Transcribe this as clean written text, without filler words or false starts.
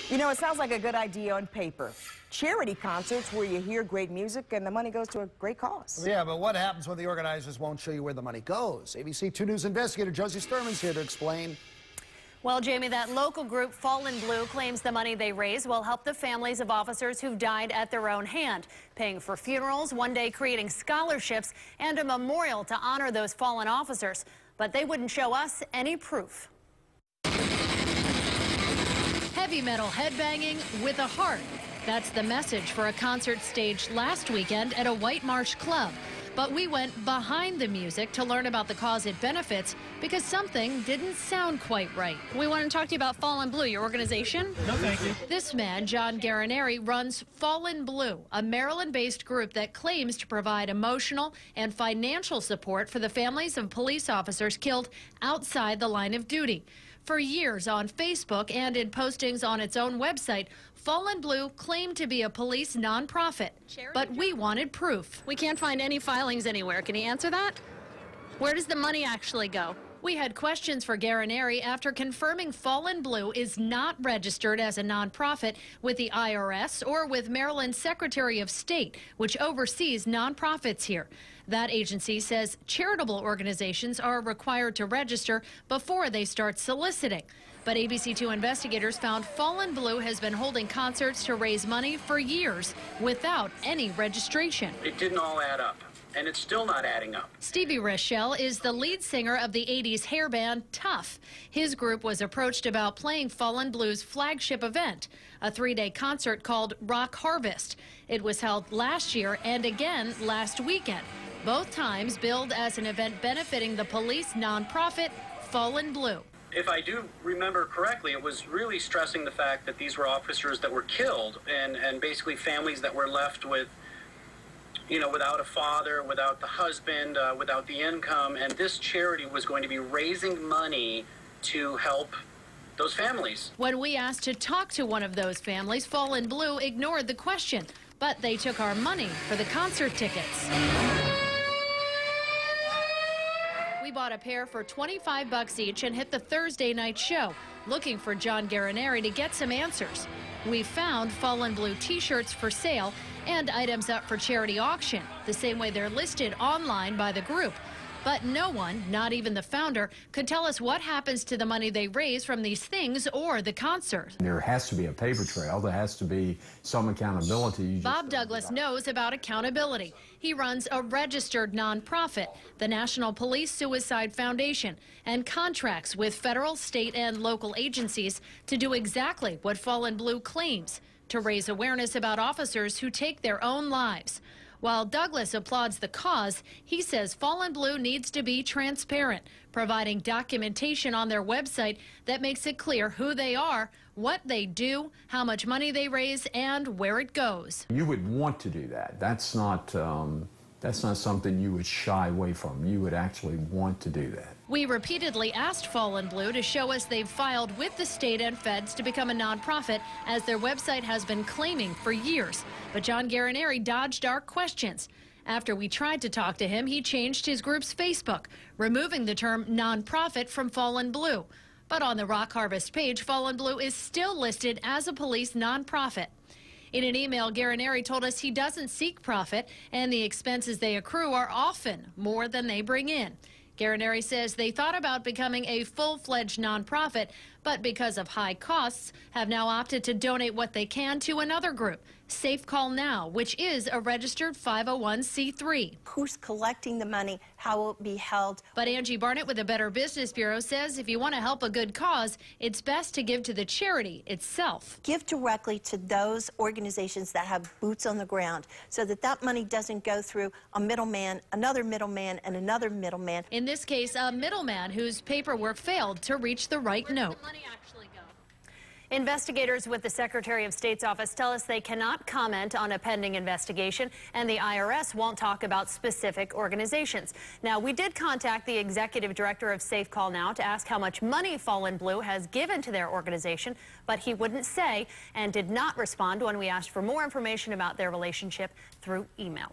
You know, it sounds like a good idea on paper. Charity concerts where you hear great music and the money goes to a great cause. Yeah, but what happens when the organizers won't show you where the money goes? ABC2 News investigator Josie Sturman's here to explain. Well, Jamie, that local group, Fallen Blue, claims the money they raise will help the families of officers who've died at their own hand, paying for funerals, one day creating scholarships, and a memorial to honor those fallen officers. But they wouldn't show us any proof. Heavy metal headbanging with a heart. That's the message for a concert staged last weekend at a White Marsh club. But we went behind the music to learn about the cause it benefits because something didn't sound quite right. We want to talk to you about Fallen Blue, your organization. No, thank you. This man, John Garaneri, runs Fallen Blue, a Maryland-based group that claims to provide emotional and financial support for the families of police officers killed outside the line of duty. For years on Facebook and in postings on its own website, Fallen Blue claimed to be a police nonprofit, but we wanted proof. We can't find any filings anywhere. Can you answer that? Where does the money actually go? We had questions for Garaneri after confirming Fallen Blue is not registered as a nonprofit with the IRS or with Maryland's Secretary of State, which oversees nonprofits here. That agency says charitable organizations are required to register before they start soliciting. But ABC2 investigators found Fallen Blue has been holding concerts to raise money for years without any registration. It didn't all add up. And it's still not adding up. Stevie Rochelle is the lead singer of the 80s hair band Tough. His group was approached about playing Fallen Blue's flagship event, a 3-day concert called Rock Harvest. It was held last year and again last weekend, both times billed as an event benefiting the police nonprofit Fallen Blue. If I do remember correctly, it was really stressing the fact that these were officers that were killed and basically families that were left with, you know, without a father, without the husband, without the income, and this charity was going to be raising money to help those families. When we asked to talk to one of those families, Fallen Blue ignored the question, but they took our money for the concert tickets. We bought a pair for $25 each and hit the Thursday night show, looking for John Garaneri to get some answers. We found Fallen Blue t-shirts for sale and items up for charity auction, the same way they're listed online by the group. But no one, not even the founder, could tell us what happens to the money they raise from these things or the concert. There has to be a paper trail. There has to be some accountability. Bob Douglas knows about accountability. He runs a registered nonprofit, the National Police Suicide Foundation, and contracts with federal, state, and local agencies to do exactly what Fallen Blue claims, to raise awareness about officers who take their own lives. While Douglas applauds the cause, he says Fallen Blue needs to be transparent, providing documentation on their website that makes it clear who they are, what they do, how much money they raise, and where it goes. You would want to do that. That's not something you would shy away from. You would actually want to do that. We repeatedly asked Fallen Blue to show us they've filed with the state and feds to become a nonprofit, as their website has been claiming for years. But John Garaneri dodged our questions. After we tried to talk to him, he changed his group's Facebook, removing the term nonprofit from Fallen Blue. But on the Rock Harvest page, Fallen Blue is still listed as a police nonprofit. In an email, Garaneri told us he doesn't seek profit, and the expenses they accrue are often more than they bring in. Garaneri says they thought about becoming a full-fledged nonprofit, but because of high costs, have now opted to donate what they can to another group, Safe Call Now, which is a registered 501c3. Who's collecting the money? How will it be held? But Angie Barnett with the Better Business Bureau says if you want to help a good cause, it's best to give to the charity itself. Give directly to those organizations that have boots on the ground so that that money doesn't go through a middleman, another middleman, and another middleman. In this case, a middleman whose paperwork failed to reach the right note. Investigators with the Secretary of State's office tell us they cannot comment on a pending investigation, and the IRS won't talk about specific organizations. Now, we did contact the executive director of Safe Call Now to ask how much money Fallen Blue has given to their organization, but he wouldn't say and did not respond when we asked for more information about their relationship through email.